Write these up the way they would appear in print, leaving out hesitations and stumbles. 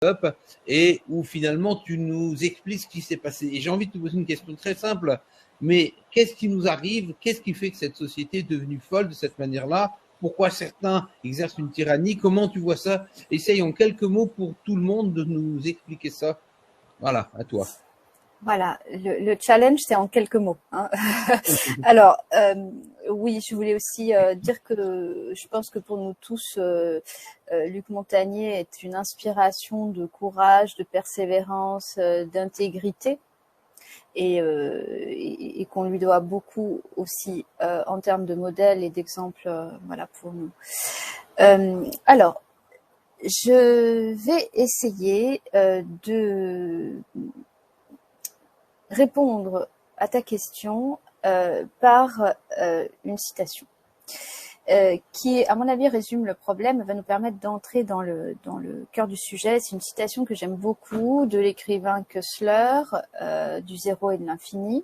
up et où finalement tu nous expliques ce qui s'est passé. Et j'ai envie de te poser une question très simple, mais qu'est-ce qui nous arrive? Qu'est-ce qui fait que cette société est devenue folle de cette manière-là? Pourquoi certains exercent une tyrannie? Comment tu vois ça? Essaye en quelques mots pour tout le monde de nous expliquer ça. Voilà, à toi. Voilà, le challenge, c'est en quelques mots. Hein. Alors, oui, je voulais aussi dire que je pense que pour nous tous, Luc Montagnier est une inspiration de courage, de persévérance, d'intégrité, et qu'on lui doit beaucoup aussi en termes de modèle et d'exemple, voilà, pour nous. Alors, je vais essayer de répondre à ta question par une citation qui, à mon avis, résume le problème et va nous permettre d'entrer dans le cœur du sujet. C'est une citation que j'aime beaucoup de l'écrivain Koestler, du Zéro et de l'infini,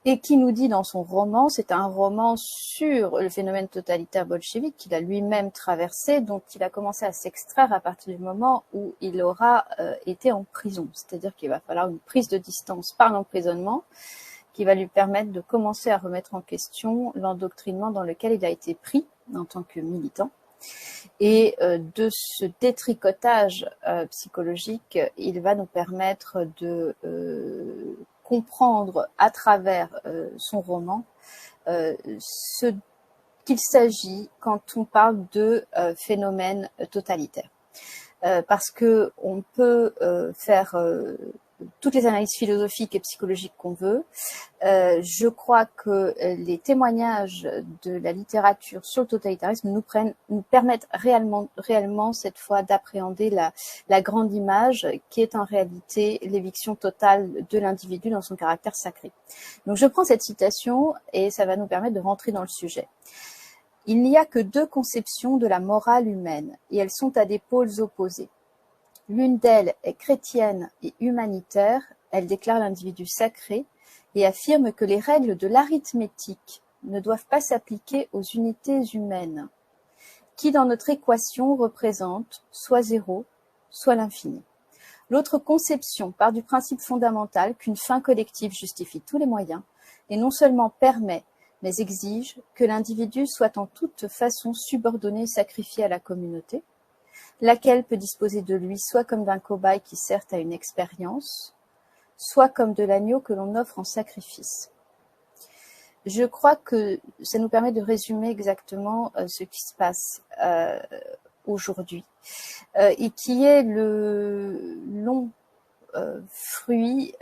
et qui nous dit dans son roman, c'est un roman sur le phénomène totalitaire bolchevique qu'il a lui-même traversé, dont il a commencé à s'extraire à partir du moment où il aura été en prison. C'est-à-dire qu'il va falloir une prise de distance par l'emprisonnement qui va lui permettre de commencer à remettre en question l'endoctrinement dans lequel il a été pris en tant que militant. Et de ce détricotage psychologique, il va nous permettre de comprendre à travers son roman ce qu'il s'agit quand on parle de phénomène totalitaire. Parce que on peut faire toutes les analyses philosophiques et psychologiques qu'on veut. Je crois que les témoignages de la littérature sur le totalitarisme nous permettent réellement cette fois d'appréhender la grande image qui est en réalité l'éviction totale de l'individu dans son caractère sacré. Donc je prends cette citation et ça va nous permettre de rentrer dans le sujet. Il n'y a que deux conceptions de la morale humaine et elles sont à des pôles opposés. L'une d'elles est chrétienne et humanitaire, elle déclare l'individu sacré et affirme que les règles de l'arithmétique ne doivent pas s'appliquer aux unités humaines, qui dans notre équation représentent soit zéro, soit l'infini. L'autre conception part du principe fondamental qu'une fin collective justifie tous les moyens et non seulement permet, mais exige que l'individu soit en toute façon subordonné et sacrifié à la communauté, laquelle peut disposer de lui soit comme d'un cobaye qui sert à une expérience, soit comme de l'agneau que l'on offre en sacrifice. Je crois que ça nous permet de résumer exactement ce qui se passe aujourd'hui et qui est le long fruit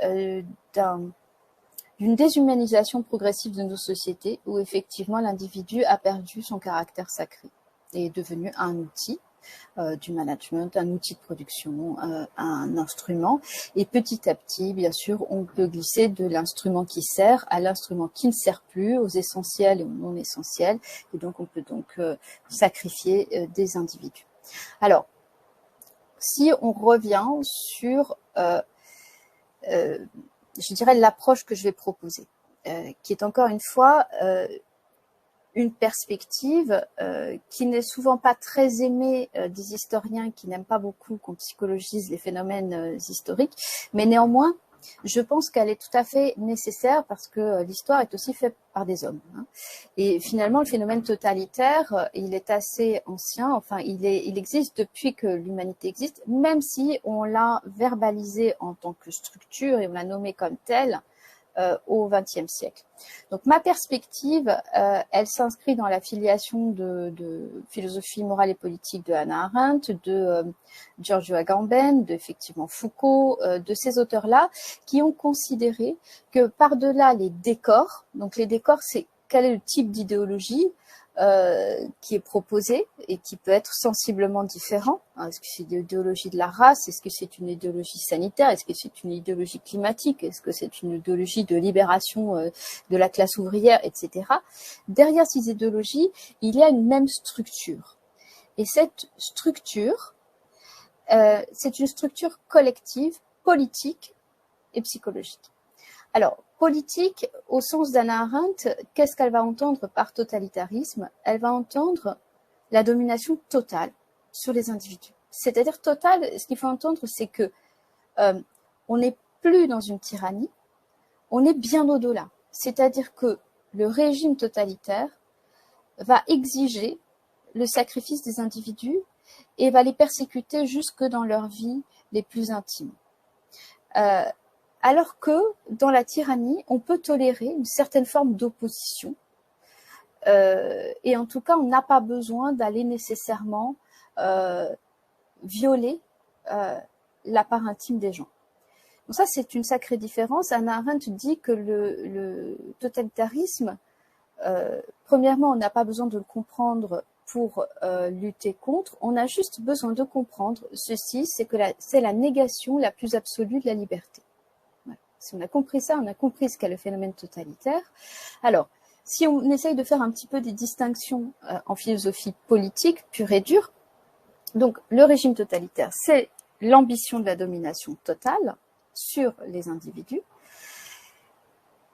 d'une déshumanisation progressive de nos sociétés où effectivement l'individu a perdu son caractère sacré et est devenu un outil du management, un outil de production, un instrument. Et petit à petit, bien sûr, on peut glisser de l'instrument qui sert à l'instrument qui ne sert plus, aux essentiels et aux non essentiels. Et donc, on peut donc sacrifier des individus. Alors, si on revient sur, je dirais, l'approche que je vais proposer, qui est encore une fois une perspective qui n'est souvent pas très aimée des historiens qui n'aiment pas beaucoup qu'on psychologise les phénomènes historiques, mais néanmoins, je pense qu'elle est tout à fait nécessaire parce que l'histoire est aussi faite par des hommes. Hein. Et finalement, le phénomène totalitaire, il est assez ancien, enfin, il existe depuis que l'humanité existe, même si on l'a verbalisé en tant que structure et on l'a nommé comme tel au XXe siècle. Donc ma perspective, elle s'inscrit dans la filiation de philosophie morale et politique de Hannah Arendt, de Giorgio Agamben, de effectivement Foucault, de ces auteurs-là, qui ont considéré que par-delà les décors, donc les décors, c'est quel est le type d'idéologie qui est proposé et qui peut être sensiblement différent. Est-ce que c'est l'idéologie de la race? Est-ce que c'est une idéologie sanitaire? Est-ce que c'est une idéologie climatique? Est-ce que c'est une idéologie de libération de la classe ouvrière, etc. Derrière ces idéologies, il y a une même structure. Et cette structure, c'est une structure collective, politique et psychologique. Alors, politique, au sens d'Hannah Arendt, qu'est-ce qu'elle va entendre par totalitarisme? Elle va entendre la domination totale sur les individus. C'est-à-dire total, ce qu'il faut entendre, c'est que on n'est plus dans une tyrannie, on est bien au-delà. C'est-à-dire que le régime totalitaire va exiger le sacrifice des individus et va les persécuter jusque dans leur vie les plus intimes. Alors que dans la tyrannie, on peut tolérer une certaine forme d'opposition. Et en tout cas, on n'a pas besoin d'aller nécessairement violer la part intime des gens. Donc ça, c'est une sacrée différence. Hannah Arendt dit que le totalitarisme, premièrement, on n'a pas besoin de le comprendre pour lutter contre. On a juste besoin de comprendre ceci, c'est que c'est la négation la plus absolue de la liberté. Voilà. Si on a compris ça, on a compris ce qu'est le phénomène totalitaire. Alors, si on essaye de faire un petit peu des distinctions en philosophie politique pure et dure, donc le régime totalitaire, c'est l'ambition de la domination totale sur les individus.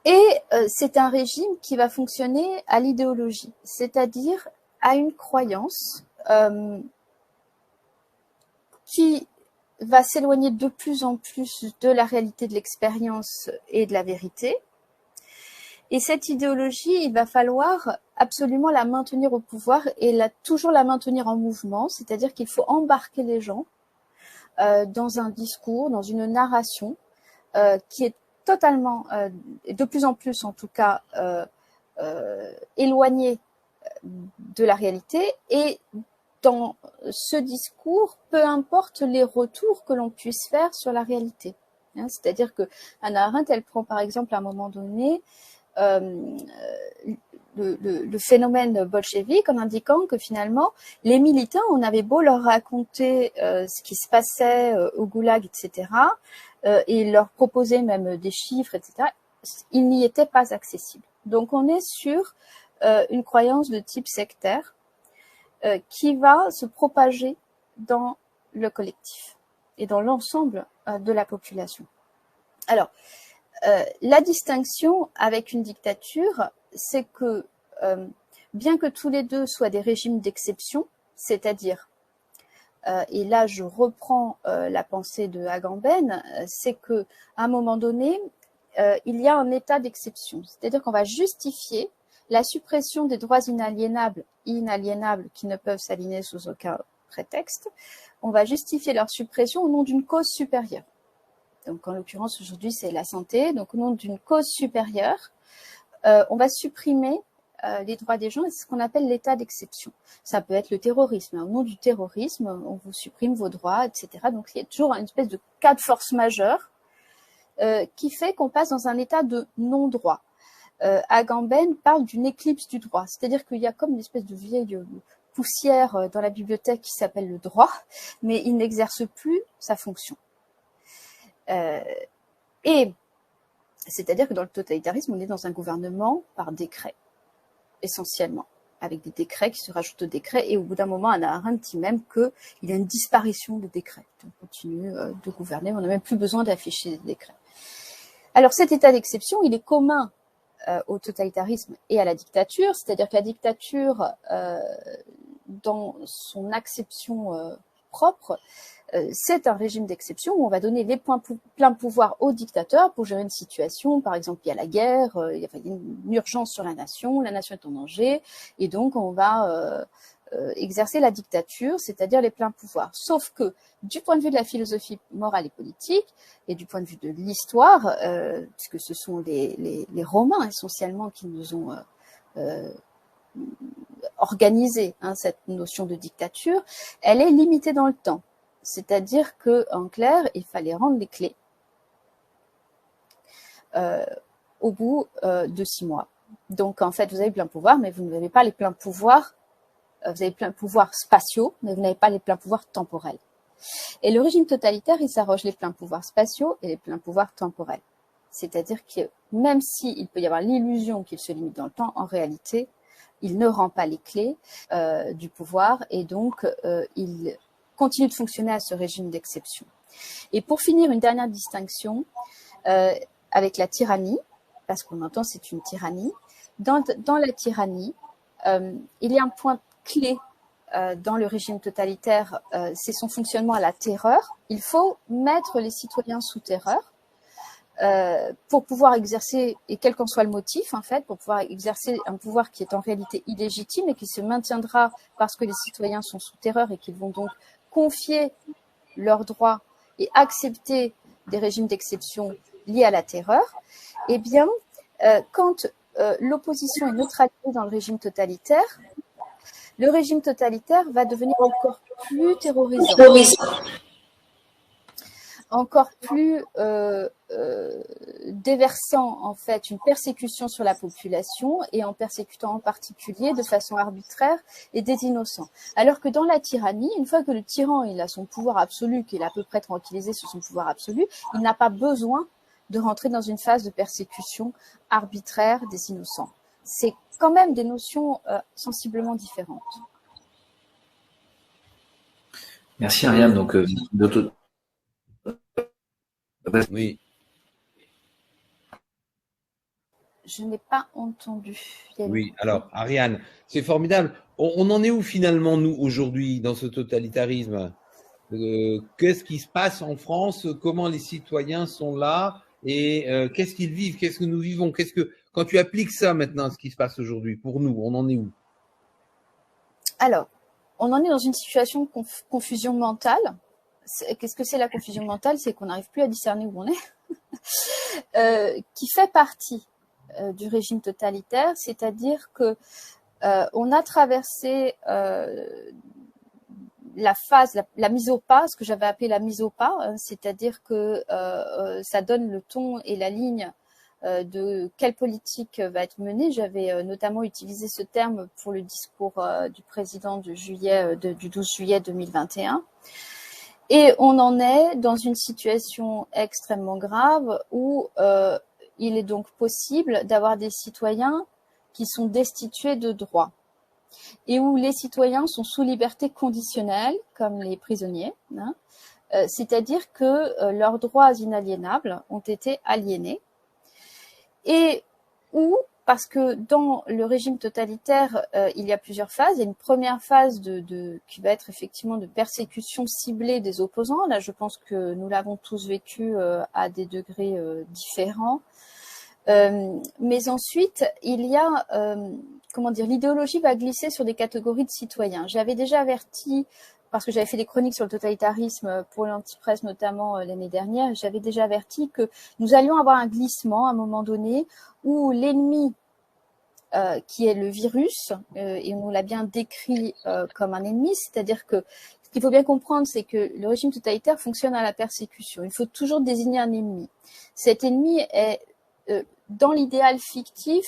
Et c'est un régime qui va fonctionner à l'idéologie, c'est-à-dire à une croyance qui va s'éloigner de plus en plus de la réalité de l'expérience et de la vérité. Et cette idéologie, il va falloir absolument la maintenir au pouvoir et toujours la maintenir en mouvement, c'est-à-dire qu'il faut embarquer les gens dans un discours, dans une narration qui est totalement, de plus en plus en tout cas, éloignée de la réalité. Et dans ce discours, peu importe les retours que l'on puisse faire sur la réalité. Hein, c'est-à-dire que Hannah Arendt, elle prend par exemple à un moment donné le phénomène bolchevique en indiquant que finalement, les militants, on avait beau leur raconter ce qui se passait au goulag, etc., et leur proposer même des chiffres, etc., ils n'y étaient pas accessibles. Donc on est sur une croyance de type sectaire qui va se propager dans le collectif et dans l'ensemble de la population. Alors, la distinction avec une dictature, c'est que bien que tous les deux soient des régimes d'exception, c'est-à-dire, et là je reprends la pensée de Agamben, c'est que à un moment donné, il y a un état d'exception, c'est-à-dire qu'on va justifier la suppression des droits inaliénables qui ne peuvent s'aligner sous aucun prétexte. On va justifier leur suppression au nom d'une cause supérieure. Donc en l'occurrence aujourd'hui c'est la santé, donc au nom d'une cause supérieure, on va supprimer les droits des gens, et c'est ce qu'on appelle l'état d'exception. Ça peut être le terrorisme, au nom du terrorisme, on vous supprime vos droits, etc. Donc il y a toujours une espèce de cas de force majeure qui fait qu'on passe dans un état de non-droit. Agamben parle d'une éclipse du droit, c'est-à-dire qu'il y a comme une espèce de vieille poussière dans la bibliothèque qui s'appelle le droit, mais il n'exerce plus sa fonction. Et c'est-à-dire que dans le totalitarisme, on est dans un gouvernement par décret, essentiellement, avec des décrets qui se rajoutent aux décrets, et au bout d'un moment, Hannah Arendt dit même qu'il y a une disparition des décrets. On continue de gouverner, on n'a même plus besoin d'afficher des décrets. Alors cet état d'exception, il est commun au totalitarisme et à la dictature, c'est-à-dire que la dictature, dans son acception propre, c'est un régime d'exception où on va donner les pleins pouvoirs au dictateur pour gérer une situation. Par exemple, il y a la guerre, il y a une urgence sur la nation est en danger, et donc on va exercer la dictature, c'est-à-dire les pleins pouvoirs. Sauf que, du point de vue de la philosophie morale et politique, et du point de vue de l'histoire, puisque ce sont les Romains essentiellement qui nous ont organisé cette notion de dictature, elle est limitée dans le temps. C'est-à-dire qu'en clair, il fallait rendre les clés au bout de 6 mois. Donc en fait, vous avez plein pouvoir, mais vous n'avez pas les pleins pouvoirs. Vous avez plein pouvoirs spatiaux, mais vous n'avez pas les pleins pouvoirs temporels. Et le régime totalitaire, il s'arroge les pleins pouvoirs spatiaux et les pleins pouvoirs temporels. C'est-à-dire que même s'il peut y avoir l'illusion qu'il se limite dans le temps, en réalité, il ne rend pas les clés du pouvoir, et donc il continue de fonctionner à ce régime d'exception. Et pour finir, une dernière distinction avec la tyrannie, parce qu'on entend c'est une tyrannie. Dans la tyrannie, il y a un point clé dans le régime totalitaire, c'est son fonctionnement à la terreur. Il faut mettre les citoyens sous terreur pour pouvoir exercer, et quel qu'en soit le motif en fait, pour pouvoir exercer un pouvoir qui est en réalité illégitime et qui se maintiendra parce que les citoyens sont sous terreur et qu'ils vont donc confier leurs droits et accepter des régimes d'exception liés à la terreur. Eh bien, quand l'opposition est neutralisée dans le régime totalitaire va devenir encore plus terrorisant, encore plus déversant en fait une persécution sur la population et en persécutant en particulier de façon arbitraire et des innocents. Alors que dans la tyrannie, une fois que le tyran il a son pouvoir absolu, qu'il est à peu près tranquillisé sur son pouvoir absolu, il n'a pas besoin de rentrer dans une phase de persécution arbitraire des innocents. C'est quand même des notions sensiblement différentes. Merci Ariane. Donc, oui. Je n'ai pas entendu. Oui, alors Ariane, c'est formidable. On en est où finalement, nous, aujourd'hui, dans ce totalitarisme? Qu'est-ce qui se passe en France? Comment les citoyens sont là? Et qu'est-ce qu'ils vivent? Qu'est-ce que nous vivons? Quand tu appliques ça maintenant, ce qui se passe aujourd'hui, pour nous, on en est où? Alors, on en est dans une situation de confusion mentale. Qu'est-ce que c'est la confusion mentale? C'est qu'on n'arrive plus à discerner où on est, qui fait partie du régime totalitaire, c'est-à-dire que on a traversé la phase, la mise au pas, ce que j'avais appelé la mise au pas, c'est-à-dire que ça donne le ton et la ligne de quelle politique va être menée. J'avais notamment utilisé ce terme pour le discours du président du 12 juillet 2021. Et on en est dans une situation extrêmement grave où il est donc possible d'avoir des citoyens qui sont destitués de droits et où les citoyens sont sous liberté conditionnelle, comme les prisonniers, hein, c'est-à-dire que leurs droits inaliénables ont été aliénés, et où, parce que dans le régime totalitaire, il y a plusieurs phases. Il y a une première phase qui va être effectivement de persécution ciblée des opposants. Là, je pense que nous l'avons tous vécu à des degrés différents. Mais ensuite, il y a, l'idéologie va glisser sur des catégories de citoyens. J'avais déjà averti, parce que j'avais fait des chroniques sur le totalitarisme pour l'Antipresse notamment l'année dernière, j'avais déjà averti que nous allions avoir un glissement à un moment donné où l'ennemi, qui est le virus, et on l'a bien décrit comme un ennemi, c'est-à-dire que ce qu'il faut bien comprendre, c'est que le régime totalitaire fonctionne à la persécution. Il faut toujours désigner un ennemi. Cet ennemi est dans l'idéal fictif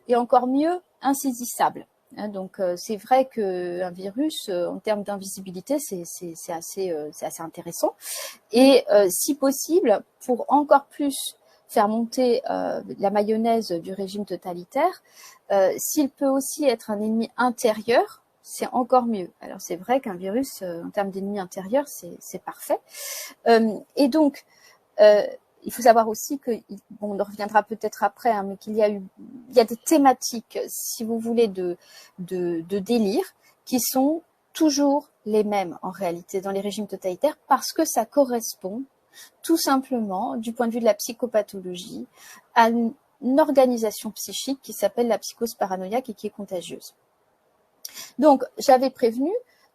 et encore mieux insaisissable. Donc c'est vrai qu'un virus, en termes d'invisibilité, c'est assez intéressant. Et si possible, pour encore plus faire monter la mayonnaise du régime totalitaire, s'il peut aussi être un ennemi intérieur, c'est encore mieux. Alors c'est vrai qu'un virus, en termes d'ennemi intérieur, c'est parfait. Et donc il faut savoir aussi que, on en reviendra peut-être après, hein, mais il y a des thématiques, si vous voulez, de délire, qui sont toujours les mêmes en réalité dans les régimes totalitaires, parce que ça correspond tout simplement, du point de vue de la psychopathologie, à une organisation psychique qui s'appelle la psychose paranoïaque et qui est contagieuse. Donc, j'avais prévenu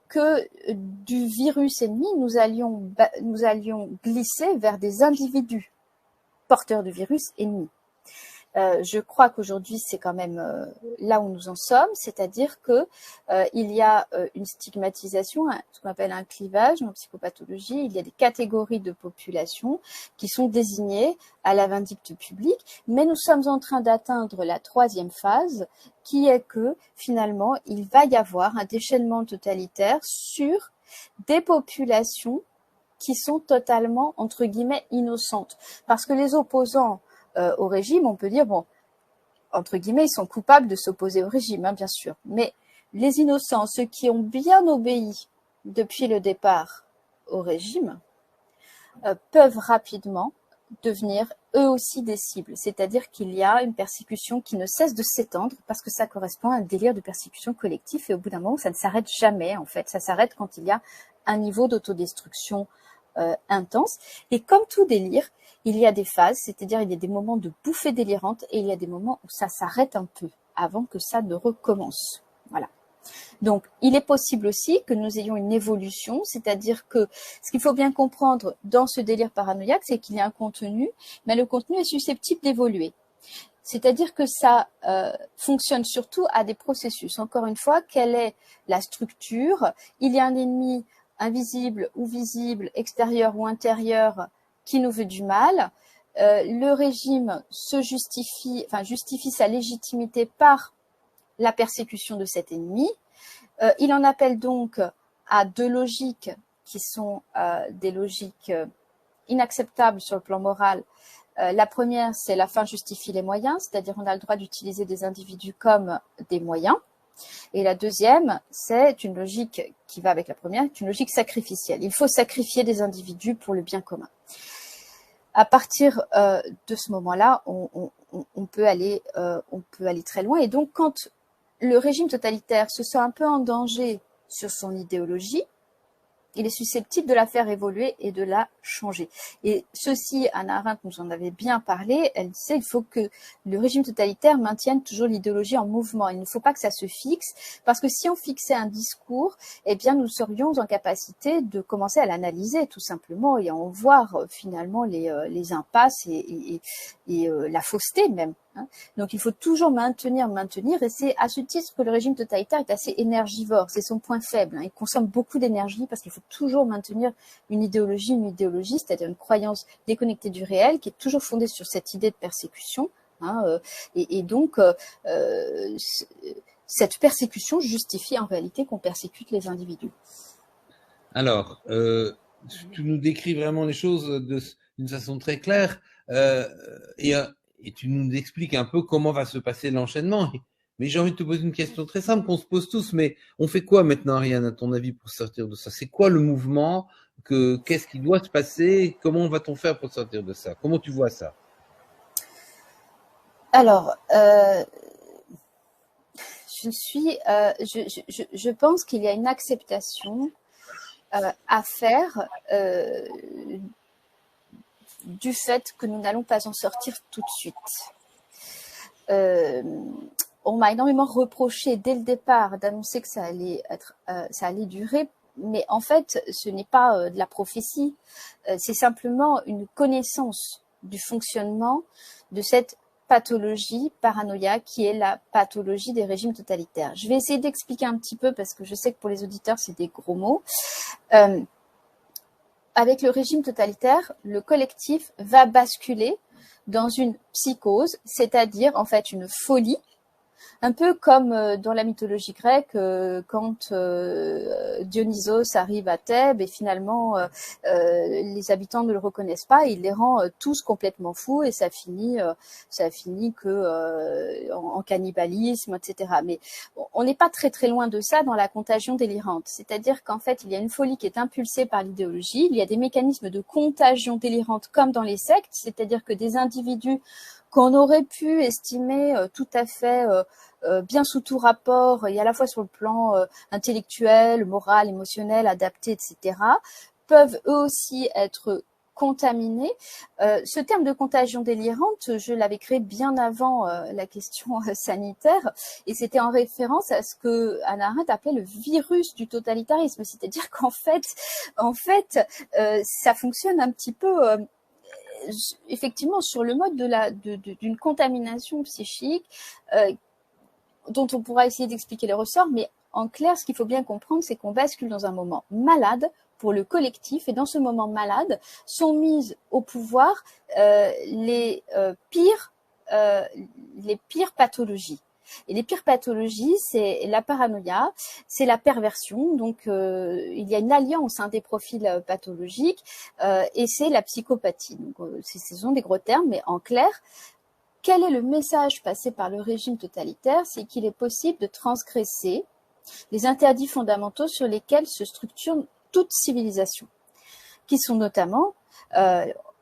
que du virus ennemi, nous allions glisser vers des individus porteurs de virus ennemi. Je crois qu'aujourd'hui, c'est quand même là où nous en sommes, c'est-à-dire que il y a une stigmatisation, ce qu'on appelle un clivage en psychopathologie. Il y a des catégories de population qui sont désignées à la vindicte publique, mais nous sommes en train d'atteindre la troisième phase, qui est que finalement, il va y avoir un déchaînement totalitaire sur des populations qui sont totalement, entre guillemets, innocentes. Parce que les opposants au régime, on peut dire, bon, entre guillemets, ils sont coupables de s'opposer au régime, hein, bien sûr. Mais les innocents, ceux qui ont bien obéi depuis le départ au régime, peuvent rapidement devenir eux aussi des cibles. C'est-à-dire qu'il y a une persécution qui ne cesse de s'étendre parce que ça correspond à un délire de persécution collective et au bout d'un moment, ça ne s'arrête jamais en fait. Ça s'arrête quand il y a un niveau d'autodestruction intense. Et comme tout délire, il y a des phases, c'est-à-dire il y a des moments de bouffée délirante et il y a des moments où ça s'arrête un peu avant que ça ne recommence. Voilà. Donc, il est possible aussi que nous ayons une évolution, c'est-à-dire que ce qu'il faut bien comprendre dans ce délire paranoïaque, c'est qu'il y a un contenu, mais le contenu est susceptible d'évoluer. C'est-à-dire que ça fonctionne surtout à des processus. Encore une fois, quelle est la structure? Il y a un ennemi invisible ou visible, extérieur ou intérieur, qui nous veut du mal. Le régime se justifie sa légitimité par la persécution de cet ennemi. Il en appelle donc à deux logiques qui sont des logiques inacceptables sur le plan moral. La première, c'est la fin justifie les moyens, c'est-à-dire on a le droit d'utiliser des individus comme des moyens. Et la deuxième, c'est une logique qui va avec la première, c'est une logique sacrificielle. Il faut sacrifier des individus pour le bien commun. À partir de ce moment-là, on peut aller très loin. Et donc, quand le régime totalitaire se sent un peu en danger sur son idéologie, il est susceptible de la faire évoluer et de la changer. Et ceci, Hannah Arendt nous en avait bien parlé, elle disait qu'il faut que le régime totalitaire maintienne toujours l'idéologie en mouvement. Il ne faut pas que ça se fixe, parce que si on fixait un discours, eh bien nous serions en capacité de commencer à l'analyser tout simplement et à en voir finalement les impasses et la fausseté même. Donc il faut toujours maintenir, et c'est à ce titre que le régime totalitaire est assez énergivore, c'est son point faible. Il consomme beaucoup d'énergie parce qu'il faut toujours maintenir une idéologie, c'est-à-dire une croyance déconnectée du réel qui est toujours fondée sur cette idée de persécution. Et donc cette persécution justifie en réalité qu'on persécute les individus. Alors, tu nous décris vraiment les choses d'une façon très claire et tu nous expliques un peu comment va se passer l'enchaînement. Mais j'ai envie de te poser une question très simple qu'on se pose tous. Mais on fait quoi maintenant, Ariane, à ton avis, pour sortir de ça? C'est quoi le mouvement? Qu'est-ce qui doit se passer? Comment va-t-on faire pour sortir de ça? Comment tu vois ça? Alors, je pense qu'il y a une acceptation à faire du fait que nous n'allons pas en sortir tout de suite. On m'a énormément reproché dès le départ d'annoncer que ça allait durer, mais en fait, ce n'est pas de la prophétie, c'est simplement une connaissance du fonctionnement de cette pathologie paranoïaque qui est la pathologie des régimes totalitaires. Je vais essayer d'expliquer un petit peu parce que je sais que pour les auditeurs, c'est des gros mots. Avec le régime totalitaire, le collectif va basculer dans une psychose, c'est-à-dire en fait une folie, un peu comme dans la mythologie grecque, quand Dionysos arrive à Thèbes et finalement les habitants ne le reconnaissent pas, il les rend tous complètement fous et ça finit que en cannibalisme, etc. Mais on n'est pas très très loin de ça dans la contagion délirante. C'est-à-dire qu'en fait, il y a une folie qui est impulsée par l'idéologie, il y a des mécanismes de contagion délirante comme dans les sectes, c'est-à-dire que des individus qu'on aurait pu estimer tout à fait bien sous tout rapport, et à la fois sur le plan intellectuel, moral, émotionnel, adapté, etc., peuvent eux aussi être contaminés. Ce terme de contagion délirante, je l'avais créé bien avant la question sanitaire, et c'était en référence à ce que Hannah Arendt appelait le virus du totalitarisme, c'est-à-dire qu'en fait, ça fonctionne un petit peu effectivement sur le mode d'une contamination psychique dont on pourra essayer d'expliquer les ressorts, mais en clair, ce qu'il faut bien comprendre, c'est qu'on bascule dans un moment malade pour le collectif, et dans ce moment malade sont mises au pouvoir les pires pathologies. Et les pires pathologies, c'est la paranoïa, c'est la perversion, donc il y a une alliance des profils pathologiques, et c'est la psychopathie. Donc ce sont des gros termes, mais en clair, quel est le message passé par le régime totalitaire? C'est qu'il est possible de transgresser les interdits fondamentaux sur lesquels se structure toute civilisation, qui sont notamment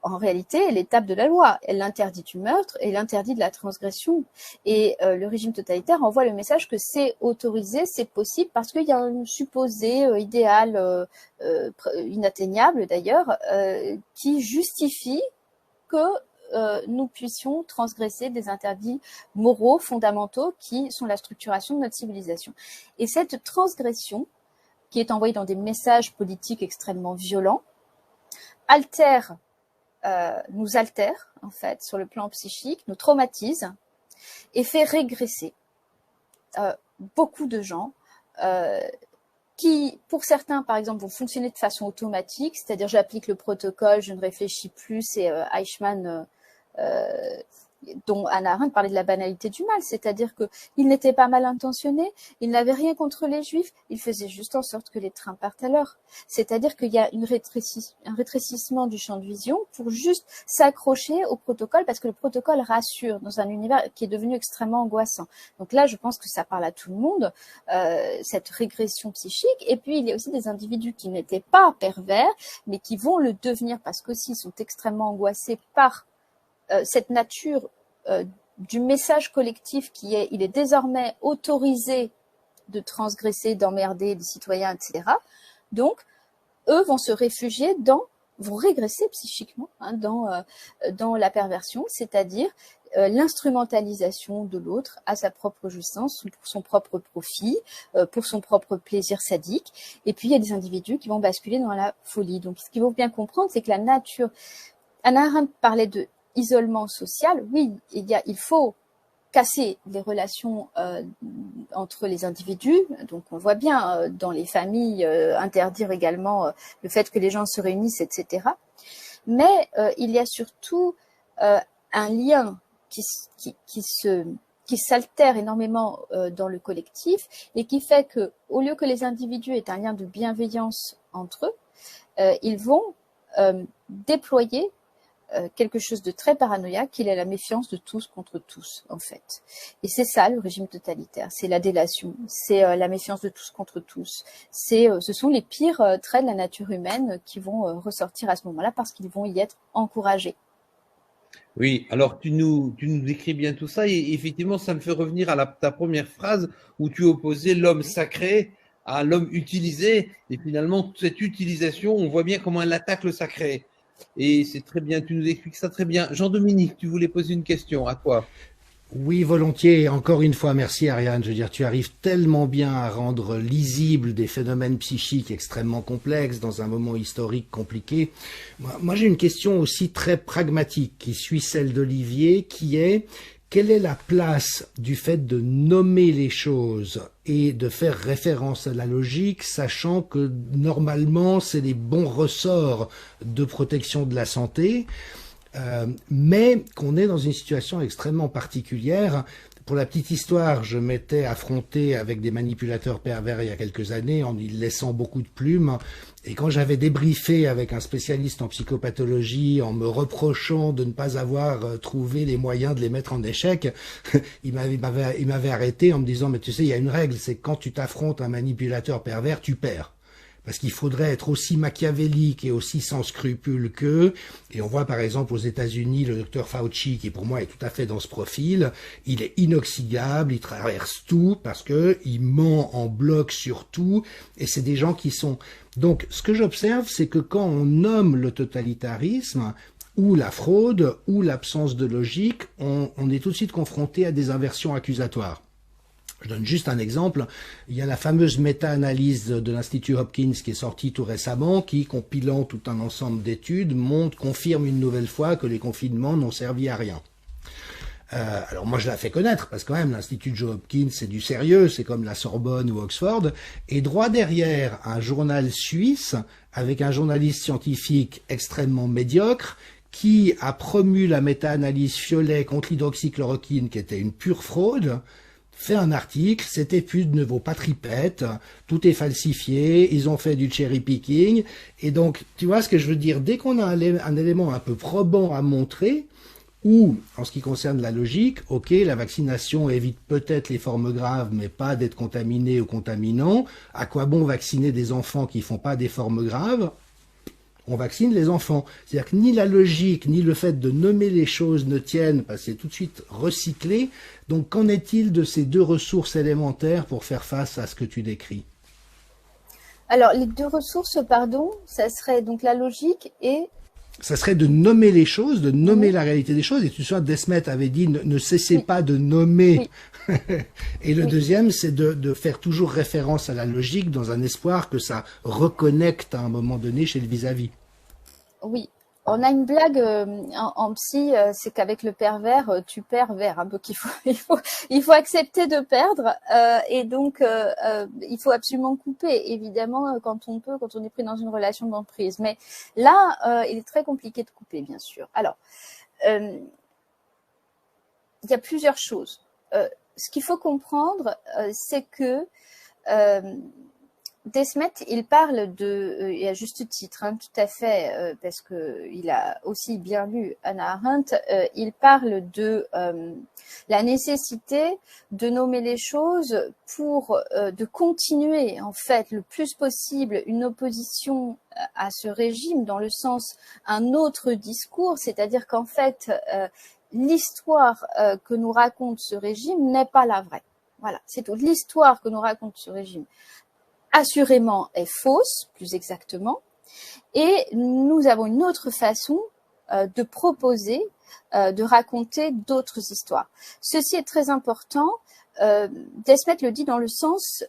en réalité, elle est tape de la loi. Elle interdit du meurtre et elle interdit de la transgression. Et le régime totalitaire envoie le message que c'est autorisé, c'est possible, parce qu'il y a un supposé idéal inatteignable d'ailleurs, qui justifie que nous puissions transgresser des interdits moraux fondamentaux qui sont la structuration de notre civilisation. Et cette transgression, qui est envoyée dans des messages politiques extrêmement violents, nous altère, en fait, sur le plan psychique, nous traumatise et fait régresser beaucoup de gens qui, pour certains, par exemple, vont fonctionner de façon automatique, c'est-à-dire j'applique le protocole, je ne réfléchis plus, c'est Eichmann dont Hannah Arendt parlait de la banalité du mal, c'est-à-dire qu'il n'était pas mal intentionné, il n'avait rien contre les juifs, il faisait juste en sorte que les trains partent à l'heure. C'est-à-dire qu'il y a un rétrécissement du champ de vision pour juste s'accrocher au protocole, parce que le protocole rassure dans un univers qui est devenu extrêmement angoissant. Donc là, je pense que ça parle à tout le monde, cette régression psychique. Et puis, il y a aussi des individus qui n'étaient pas pervers, mais qui vont le devenir parce qu'aussi ils sont extrêmement angoissés par cette nature du message collectif il est désormais autorisé de transgresser, d'emmerder les citoyens, etc. Donc, eux vont se réfugier vont régresser psychiquement dans la perversion, c'est-à-dire l'instrumentalisation de l'autre à sa propre jouissance, pour son propre profit, pour son propre plaisir sadique. Et puis, il y a des individus qui vont basculer dans la folie. Donc, ce qu'il faut bien comprendre, c'est que la nature... Hannah Arendt parlait de isolement social, oui, il faut casser les relations entre les individus. Donc on voit bien dans les familles interdire également le fait que les gens se réunissent, etc. Mais il y a surtout un lien qui s'altère énormément dans le collectif et qui fait que, au lieu que les individus aient un lien de bienveillance entre eux, ils vont déployer quelque chose de très paranoïaque, qui est la méfiance de tous contre tous, en fait. Et c'est ça, le régime totalitaire. C'est la délation, c'est la méfiance de tous contre tous. Ce sont les pires traits de la nature humaine qui vont ressortir à ce moment-là, parce qu'ils vont y être encouragés. Oui, alors tu nous décris bien tout ça, et effectivement, ça me fait revenir à ta première phrase où tu opposais l'homme sacré à l'homme utilisé, et finalement, cette utilisation, on voit bien comment elle attaque le sacré. Et c'est très bien, tu nous expliques ça très bien. Jean-Dominique, tu voulais poser une question, à toi? Oui, volontiers. Encore une fois, merci Ariane. Je veux dire, tu arrives tellement bien à rendre lisible des phénomènes psychiques extrêmement complexes dans un moment historique compliqué. Moi j'ai une question aussi très pragmatique qui suit celle d'Olivier, qui est: quelle est la place du fait de nommer les choses et de faire référence à la logique, sachant que normalement c'est les bons ressorts de protection de la santé, mais qu'on est dans une situation extrêmement particulière. Pour la petite histoire, je m'étais affronté avec des manipulateurs pervers il y a quelques années en y laissant beaucoup de plumes. Et quand j'avais débriefé avec un spécialiste en psychopathologie en me reprochant de ne pas avoir trouvé les moyens de les mettre en échec, il m'avait arrêté en me disant: mais tu sais, il y a une règle, c'est que quand tu t'affrontes un manipulateur pervers, tu perds. Parce qu'il faudrait être aussi machiavélique et aussi sans scrupules qu'eux. Et on voit par exemple aux États-Unis le docteur Fauci, qui pour moi est tout à fait dans ce profil. Il est inoxydable, il traverse tout parce que il ment en bloc sur tout. Et c'est des gens qui sont... Donc ce que j'observe, c'est que quand on nomme le totalitarisme, ou la fraude, ou l'absence de logique, on est tout de suite confronté à des inversions accusatoires. Je donne juste un exemple. Il y a la fameuse méta-analyse de l'Institut Hopkins qui est sortie tout récemment, qui, compilant tout un ensemble d'études, confirme une nouvelle fois que les confinements n'ont servi à rien. Alors moi je la fais connaître, parce que quand même l'Institut Johns Hopkins c'est du sérieux, c'est comme la Sorbonne ou Oxford, et droit derrière un journal suisse avec un journaliste scientifique extrêmement médiocre qui a promu la méta-analyse Fiolet contre l'hydroxychloroquine qui était une pure fraude, fait un article, cette étude ne vaut pas tripette, tout est falsifié, ils ont fait du cherry picking, et donc, tu vois ce que je veux dire, dès qu'on a un élément un peu probant à montrer, ou, en ce qui concerne la logique, ok, la vaccination évite peut-être les formes graves, mais pas d'être contaminé ou contaminant, à quoi bon vacciner des enfants qui font pas des formes graves? on vaccine les enfants. C'est-à-dire que ni la logique, ni le fait de nommer les choses ne tiennent, parce que c'est tout de suite recyclé. Donc qu'en est-il de ces deux ressources élémentaires pour faire face à ce que tu décris? Alors, les deux ressources, pardon, ça serait donc la logique et... Ça serait de nommer les choses, de nommer la réalité des choses. Et tu sais, Desmet avait dit ne cessez pas de nommer. Et le deuxième, c'est de faire toujours référence à la logique dans un espoir que ça reconnecte à un moment donné chez le vis-à-vis. Oui. On a une blague en psy, c'est qu'avec le pervers, tu perds vert. Donc il faut accepter de perdre et donc il faut absolument couper, évidemment, quand on peut, quand on est pris dans une relation d'emprise. Mais là, il est très compliqué de couper, bien sûr. Alors, il y a plusieurs choses. Ce qu'il faut comprendre, c'est que Desmet, il parle et à juste titre, hein, tout à fait, parce que il a aussi bien lu Hannah Arendt, il parle de la nécessité de nommer les choses pour de continuer, en fait, le plus possible une opposition à ce régime, dans le sens un autre discours, c'est-à-dire qu'en fait, l'histoire que nous raconte ce régime n'est pas la vraie. Voilà, c'est tout. L'histoire que nous raconte ce régime assurément est fausse, plus exactement, et nous avons une autre façon de proposer, de raconter d'autres histoires. Ceci est très important. Desmet le dit dans le sens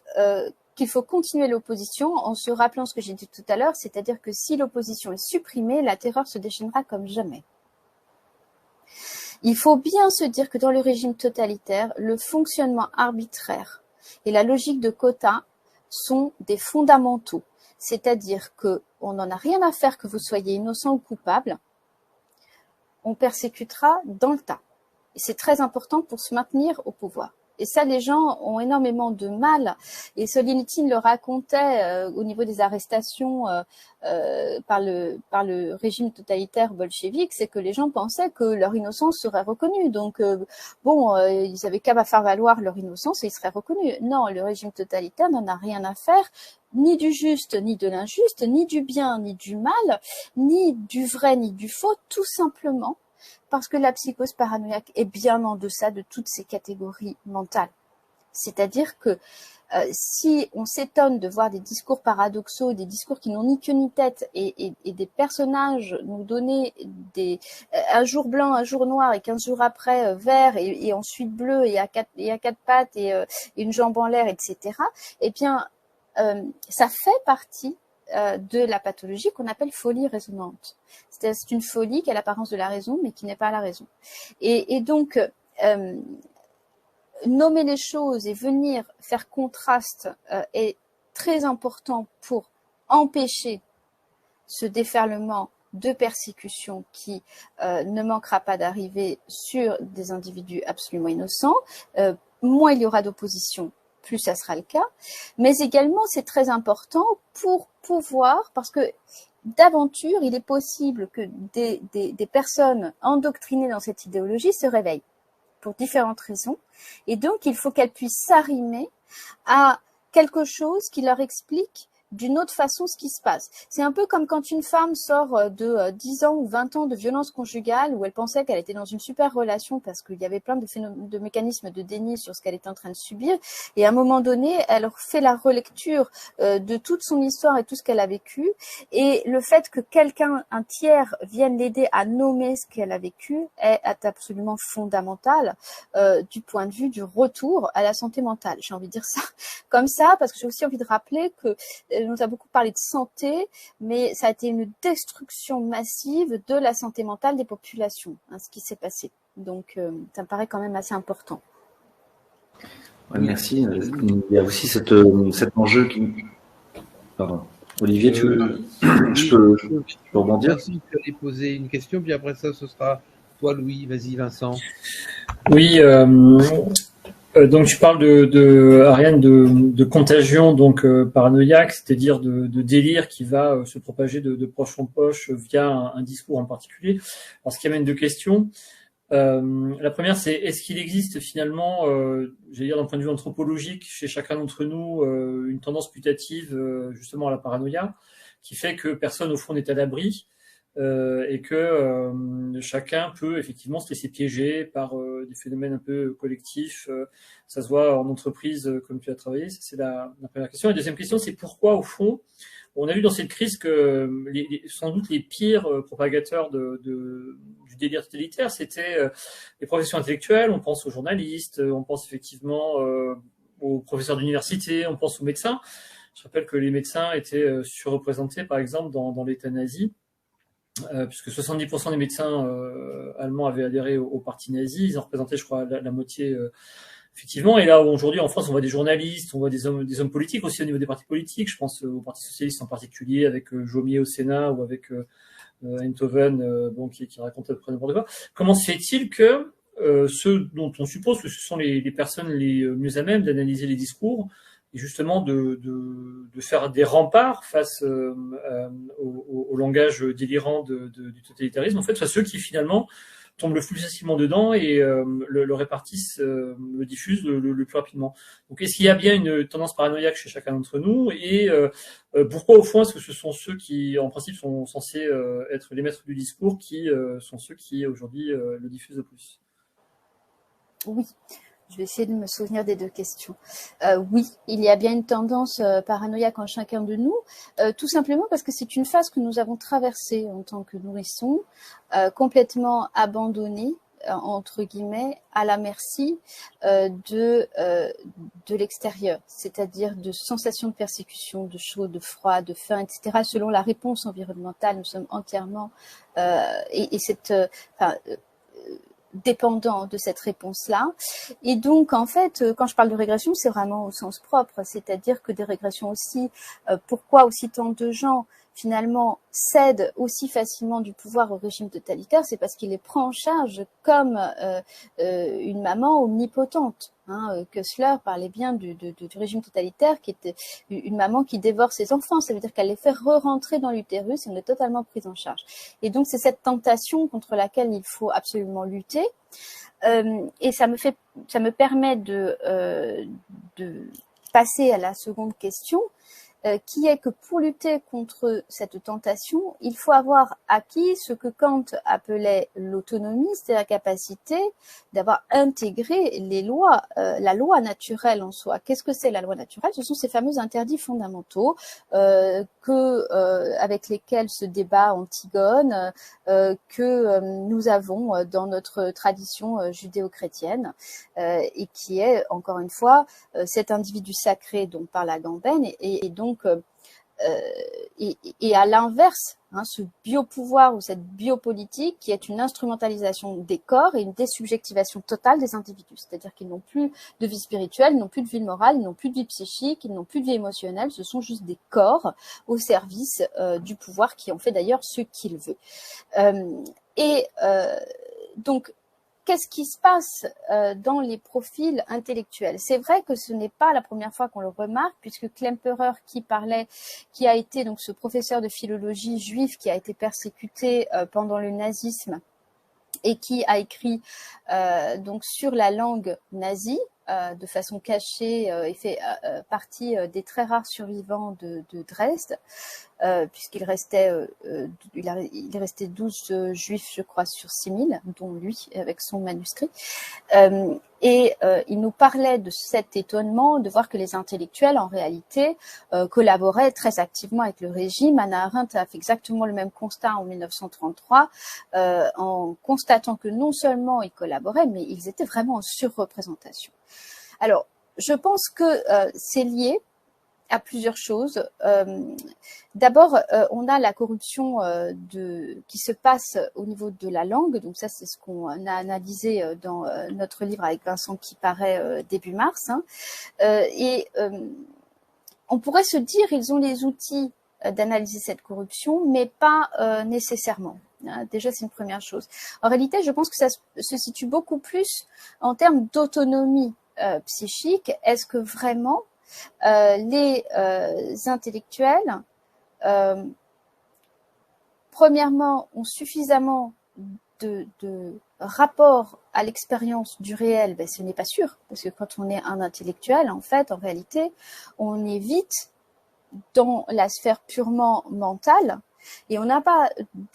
qu'il faut continuer l'opposition en se rappelant ce que j'ai dit tout à l'heure, c'est-à-dire que si l'opposition est supprimée, la terreur se déchaînera comme jamais. Il faut bien se dire que dans le régime totalitaire, le fonctionnement arbitraire et la logique de quotas sont des fondamentaux. C'est-à-dire que on n'en a rien à faire que vous soyez innocent ou coupable. On persécutera dans le tas. Et c'est très important pour se maintenir au pouvoir. Et ça, les gens ont énormément de mal. Et Solzhenitsyn le racontait au niveau des arrestations par le régime totalitaire bolchevique, c'est que les gens pensaient que leur innocence serait reconnue. Donc, ils avaient qu'à faire valoir leur innocence et ils seraient reconnus. Non, le régime totalitaire n'en a rien à faire, ni du juste, ni de l'injuste, ni du bien, ni du mal, ni du vrai, ni du faux, tout simplement parce que la psychose paranoïaque est bien en deçà de toutes ces catégories mentales. C'est-à-dire que si on s'étonne de voir des discours paradoxaux, des discours qui n'ont ni queue ni tête, et des personnages nous donner un jour blanc, un jour noir, et 15 jours après vert, et ensuite bleu, et à quatre pattes, et une jambe en l'air, etc., eh bien, ça fait partie de la pathologie qu'on appelle folie résonante. C'est une folie qui a l'apparence de la raison, mais qui n'est pas la raison. Et donc, nommer les choses et venir faire contraste est très important pour empêcher ce déferlement de persécution qui ne manquera pas d'arriver sur des individus absolument innocents. Moins il y aura d'opposition, plus ça sera le cas. Mais également, c'est très important pour pouvoir, parce que d'aventure, il est possible que des personnes endoctrinées dans cette idéologie se réveillent pour différentes raisons. Et donc, il faut qu'elles puissent s'arrimer à quelque chose qui leur explique d'une autre façon ce qui se passe. C'est un peu comme quand une femme sort de 10 ans ou 20 ans de violence conjugale où elle pensait qu'elle était dans une super relation parce qu'il y avait plein de mécanismes de déni sur ce qu'elle était en train de subir. Et à un moment donné, elle fait la relecture de toute son histoire et tout ce qu'elle a vécu. Et le fait que quelqu'un, un tiers, vienne l'aider à nommer ce qu'elle a vécu est absolument fondamental du point de vue du retour à la santé mentale. J'ai envie de dire ça comme ça parce que j'ai aussi envie de rappeler que on a beaucoup parlé de santé, mais ça a été une destruction massive de la santé mentale des populations, ce qui s'est passé. Donc, ça me paraît quand même assez important. Ouais, merci. Il y a aussi cet enjeu qui... Pardon. Olivier, je peux rebondir? Merci, tu allais poser une question, puis après ça, ce sera toi, Louis. Vas-y, Vincent. Oui, donc tu parles Ariane, de contagion donc paranoïaque, c'est-à-dire de délire qui va se propager de poche en poche via un discours en particulier. Alors ce qui amène deux questions. La première, c'est est-ce qu'il existe finalement, j'allais dire d'un point de vue anthropologique, chez chacun d'entre nous, une tendance putative justement à la paranoïa? qui fait que personne au fond n'est à l'abri. Et que chacun peut effectivement se laisser piéger par des phénomènes un peu collectifs. Ça se voit en entreprise comme tu as travaillé. Ça, c'est la première question. La deuxième question, c'est pourquoi, au fond, on a vu dans cette crise que sans doute les pires propagateurs du délire totalitaire, c'était les professions intellectuelles. On pense aux journalistes, on pense effectivement aux professeurs d'université, on pense aux médecins. Je rappelle que les médecins étaient surreprésentés, par exemple, dans l'État nazi. Puisque 70% des médecins allemands avaient adhéré au parti nazi, ils en représentaient, je crois, la moitié, effectivement. Et là, aujourd'hui, en France, on voit des journalistes, on voit des hommes politiques aussi au niveau des partis politiques. Je pense au Parti socialiste en particulier, avec Jomier au Sénat ou avec Einthoven, qui raconte à peu près n'importe quoi. Comment se fait-il que ceux dont on suppose que ce sont les personnes les mieux à même d'analyser les discours, et justement de faire des remparts face au langage délirant du totalitarisme, en fait, soit ceux qui finalement tombent le plus facilement dedans et le répartissent, le diffusent le plus rapidement. Donc, est-ce qu'il y a bien une tendance paranoïaque chez chacun d'entre nous, et pourquoi, au fond, est-ce que ce sont ceux qui, en principe, sont censés être les maîtres du discours qui sont ceux qui, aujourd'hui, le diffusent le plus? Oui. Je vais essayer de me souvenir des deux questions. Oui, il y a bien une tendance paranoïaque en chacun de nous, tout simplement parce que c'est une phase que nous avons traversée en tant que nourrissons, complètement abandonnés, entre guillemets, à la merci de l'extérieur, c'est-à-dire de sensations de persécution, de chaud, de froid, de faim, etc. Selon la réponse environnementale, nous sommes entièrement dépendant de cette réponse-là. Et donc, en fait, quand je parle de régression, c'est vraiment au sens propre, c'est-à-dire que des régressions aussi, pourquoi aussi tant de gens, finalement, cèdent aussi facilement du pouvoir au régime totalitaire, c'est parce qu'il les prend en charge comme une maman omnipotente. Kessler parlait bien du régime totalitaire, qui était une maman qui dévore ses enfants. Ça veut dire qu'elle les fait re-rentrer dans l'utérus et on est totalement prise en charge. Et donc, c'est cette tentation contre laquelle il faut absolument lutter. Et ça me permet de passer à la seconde question, qui est que pour lutter contre cette tentation, il faut avoir acquis ce que Kant appelait l'autonomie, c'est-à-dire la capacité d'avoir intégré les lois, la loi naturelle en soi. Qu'est-ce que c'est la loi naturelle? Ce sont ces fameux interdits fondamentaux avec lesquels se débat Antigone, que nous avons dans notre tradition judéo-chrétienne, et qui est, encore une fois, cet individu sacré dont parle Agamben, et donc et à l'inverse, ce biopouvoir ou cette biopolitique qui est une instrumentalisation des corps et une désubjectivation totale des individus. C'est-à-dire qu'ils n'ont plus de vie spirituelle, ils n'ont plus de vie morale, ils n'ont plus de vie psychique, ils n'ont plus de vie émotionnelle, ce sont juste des corps au service du pouvoir qui en fait d'ailleurs ce qu'il veut. Donc, qu'est-ce qui se passe dans les profils intellectuels? C'est vrai que ce n'est pas la première fois qu'on le remarque, puisque Klemperer, qui a été donc ce professeur de philologie juif qui a été persécuté pendant le nazisme et qui a écrit donc sur la langue nazie, de façon cachée, et fait partie des très rares survivants de Dresde, puisqu'il restait, il restait 12 juifs, je crois, sur 6000, dont lui, avec son manuscrit. Il nous parlait de cet étonnement de voir que les intellectuels, en réalité, collaboraient très activement avec le régime. Hannah Arendt a fait exactement le même constat en 1933, en constatant que non seulement ils collaboraient, mais ils étaient vraiment en surreprésentation. Alors, je pense que c'est lié à plusieurs choses. D'abord, on a la corruption qui se passe au niveau de la langue. Donc ça, c'est ce qu'on a analysé dans notre livre avec Vincent qui paraît début mars. On pourrait se dire ils ont les outils d'analyser cette corruption, mais pas nécessairement. Déjà, c'est une première chose. En réalité, je pense que ça se situe beaucoup plus en termes d'autonomie psychique. Est-ce que vraiment les intellectuels, premièrement, ont suffisamment de rapport à l'expérience du réel? Ce n'est pas sûr, parce que quand on est un intellectuel, en fait, en réalité, on est vite dans la sphère purement mentale, et on n'a pas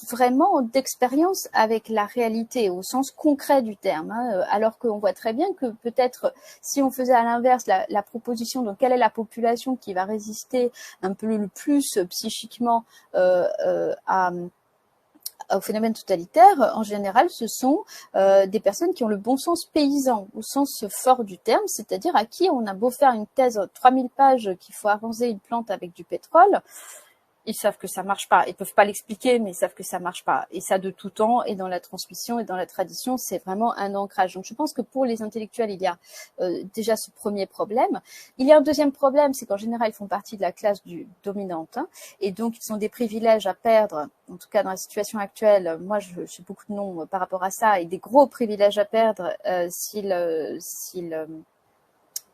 vraiment d'expérience avec la réalité au sens concret du terme, hein, alors qu'on voit très bien que peut-être si on faisait à l'inverse la proposition de quelle est la population qui va résister un peu le plus psychiquement au phénomène totalitaire, en général, ce sont des personnes qui ont le bon sens paysan, au sens fort du terme, c'est-à-dire à qui on a beau faire une thèse 3000 pages qu'il faut arroser une plante avec du pétrole, ils savent que ça marche pas. Ils peuvent pas l'expliquer, mais ils savent que ça marche pas. Et ça de tout temps, et dans la transmission et dans la tradition, c'est vraiment un ancrage. Donc je pense que pour les intellectuels, il y a déjà ce premier problème. Il y a un deuxième problème, c'est qu'en général, ils font partie de la classe dominante, hein, et donc ils ont des privilèges à perdre. En tout cas, dans la situation actuelle, moi, j'ai beaucoup de noms par rapport à ça, et des gros privilèges à perdre s'ils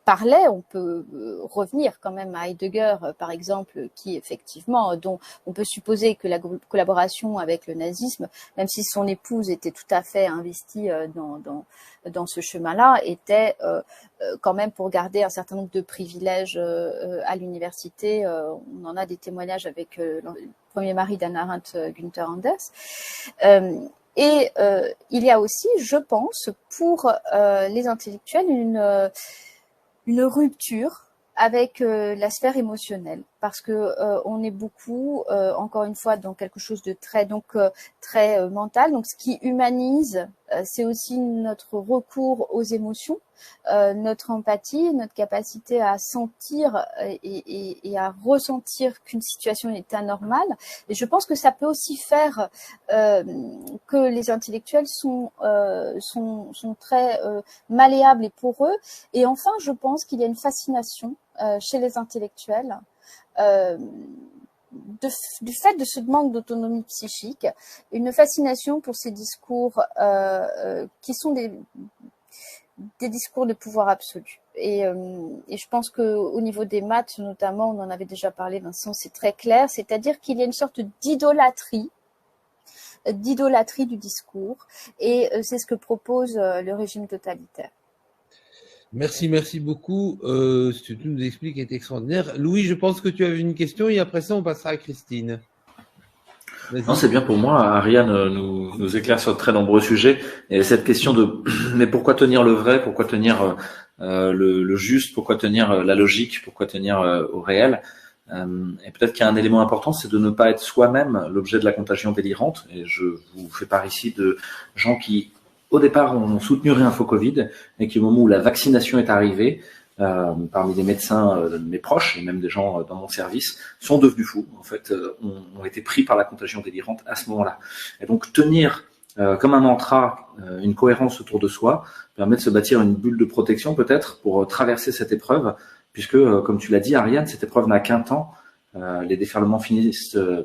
parlait. On peut revenir quand même à Heidegger, par exemple, qui effectivement, dont on peut supposer que la collaboration avec le nazisme, même si son épouse était tout à fait investie dans ce chemin-là, était quand même pour garder un certain nombre de privilèges à l'université. On en a des témoignages avec le premier mari d'Hannah Arendt, Günther Anders. Et il y a aussi, je pense, pour les intellectuels, une rupture avec la sphère émotionnelle, parce que on est beaucoup, encore une fois, dans quelque chose de très mental. Donc, ce qui humanise, c'est aussi notre recours aux émotions, notre empathie, notre capacité à sentir et à ressentir qu'une situation est anormale. Et je pense que ça peut aussi faire que les intellectuels sont très malléables et poreux. Et enfin, je pense qu'il y a une fascination chez les intellectuels du fait de ce manque d'autonomie psychique, une fascination pour ces discours qui sont des discours de pouvoir absolu. Et je pense qu'au niveau des maths, notamment, on en avait déjà parlé, Vincent, c'est très clair, c'est-à-dire qu'il y a une sorte d'idolâtrie du discours, et c'est ce que propose le régime totalitaire. Merci beaucoup. Ce que tu nous expliques est extraordinaire. Louis, je pense que tu avais une question et après ça, on passera à Christine. Non, c'est bien pour moi. Ariane nous éclaire sur de très nombreux sujets. Et cette question de mais pourquoi tenir le vrai, pourquoi tenir le juste, pourquoi tenir la logique, pourquoi tenir au réel. Et peut-être qu'il y a un élément important, c'est de ne pas être soi-même l'objet de la contagion délirante. Et je vous fais part ici de gens qui, au départ, ont soutenu Réinfo Covid, et qui, au moment où la vaccination est arrivée, parmi les médecins de mes proches et même des gens dans mon service, sont devenus fous. En fait, ont été pris par la contagion délirante à ce moment-là. Et donc, tenir comme un mantra une cohérence autour de soi permet de se bâtir une bulle de protection peut-être pour traverser cette épreuve, puisque, comme tu l'as dit, Ariane, cette épreuve n'a qu'un temps. Les déferlements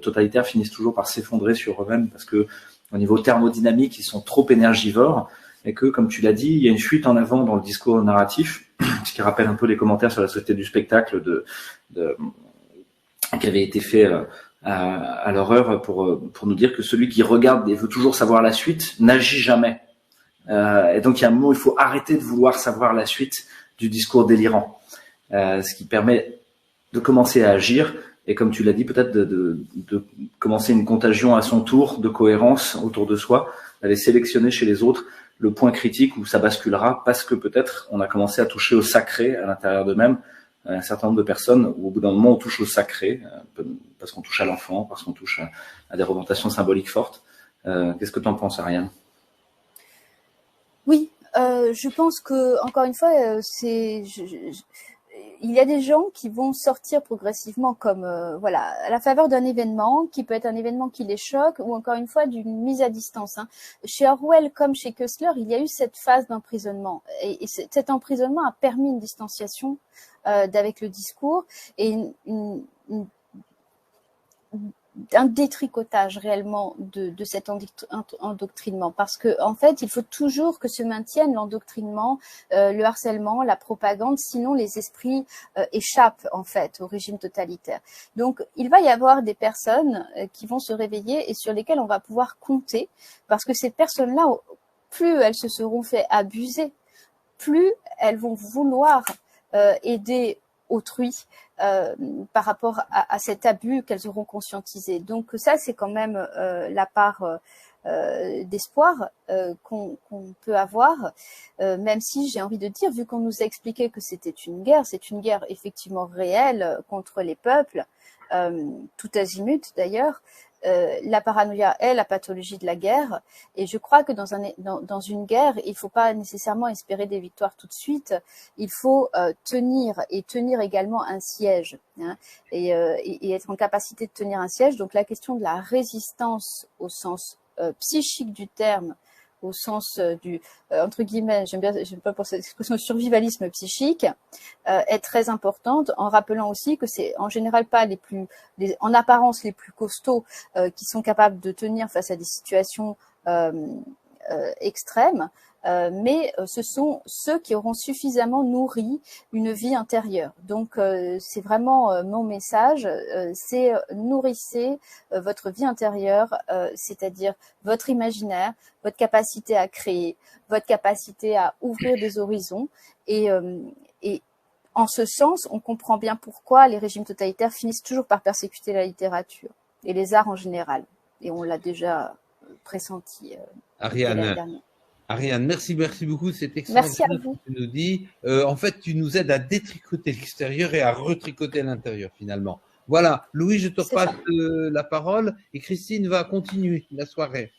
totalitaires finissent toujours par s'effondrer sur eux-mêmes parce que au niveau thermodynamique, ils sont trop énergivores, et que, comme tu l'as dit, il y a une fuite en avant dans le discours narratif, ce qui rappelle un peu les commentaires sur la société du spectacle qui avait été fait à l'horreur pour nous dire que celui qui regarde et veut toujours savoir la suite n'agit jamais. Et donc il y a un moment où il faut arrêter de vouloir savoir la suite du discours délirant, ce qui permet de commencer à agir. Et comme tu l'as dit, peut-être de commencer une contagion à son tour de cohérence autour de soi, d'aller sélectionner chez les autres le point critique où ça basculera, parce que peut-être on a commencé à toucher au sacré à l'intérieur d'eux-mêmes. Un certain nombre de personnes où au bout d'un moment on touche au sacré, parce qu'on touche à l'enfant, parce qu'on touche à des représentations symboliques fortes. Qu'est-ce que tu en penses, Ariane ? Oui, je pense que, encore une fois, il y a des gens qui vont sortir progressivement comme voilà, à la faveur d'un événement qui peut être un événement qui les choque, ou encore une fois d'une mise à distance. Hein. Chez Orwell comme chez Koestler, il y a eu cette phase d'emprisonnement, et cet emprisonnement a permis une distanciation d'avec le discours et un détricotage réellement de cet endoctrinement, parce que en fait il faut toujours que se maintienne l'endoctrinement, le harcèlement, la propagande, sinon les esprits échappent en fait au régime totalitaire. Donc il va y avoir des personnes qui vont se réveiller et sur lesquelles on va pouvoir compter, parce que ces personnes-là, plus elles se seront fait abuser, plus elles vont vouloir aider autrui par rapport à cet abus qu'elles auront conscientisé. Donc ça, c'est quand même la part d'espoir qu'on peut avoir, même si j'ai envie de dire, vu qu'on nous a expliqué que c'était une guerre, c'est une guerre effectivement réelle contre les peuples, tout azimut d'ailleurs. La paranoïa est la pathologie de la guerre, et je crois que dans une guerre, il ne faut pas nécessairement espérer des victoires tout de suite. Il faut tenir également un siège, hein, et être en capacité de tenir un siège. Donc la question de la résistance au sens psychique du terme, au sens du entre guillemets, j'aime pas pour cette expression, survivalisme psychique, est très importante, en rappelant aussi que c'est en général pas en apparence les plus costauds qui sont capables de tenir face à des situations extrêmes, mais ce sont ceux qui auront suffisamment nourri une vie intérieure. Donc c'est vraiment mon message, c'est nourrissez votre vie intérieure, c'est-à-dire votre imaginaire, votre capacité à créer, votre capacité à ouvrir des horizons, et en ce sens, on comprend bien pourquoi les régimes totalitaires finissent toujours par persécuter la littérature et les arts en général. Et on l'a déjà pressenti. Ariane, merci beaucoup. C'est excellent. Merci à vous. Tu nous dis, en fait, tu nous aides à détricoter l'extérieur et à retricoter l'intérieur, finalement. Voilà. Louis, je te passe la parole, et Christine va continuer la soirée.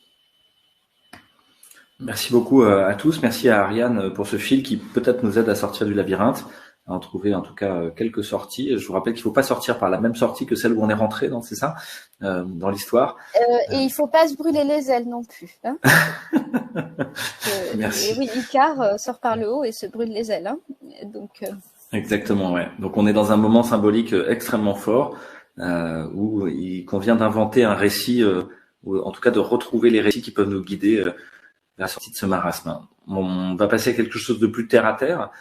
Merci beaucoup à tous. Merci à Ariane pour ce fil qui peut-être nous aide à sortir du labyrinthe, à en trouver en tout cas quelques sorties. Je vous rappelle qu'il ne faut pas sortir par la même sortie que celle où on est rentré, donc c'est ça, dans l'histoire. Et il ne faut pas se brûler les ailes non plus. Hein. Merci. Et oui, Icare sort par le haut et se brûle les ailes. Hein. Donc, Exactement, ouais. Donc on est dans un moment symbolique extrêmement fort où il convient d'inventer un récit, ou en tout cas de retrouver les récits qui peuvent nous guider vers la sortie de ce marasme. On va passer à quelque chose de plus terre à terre.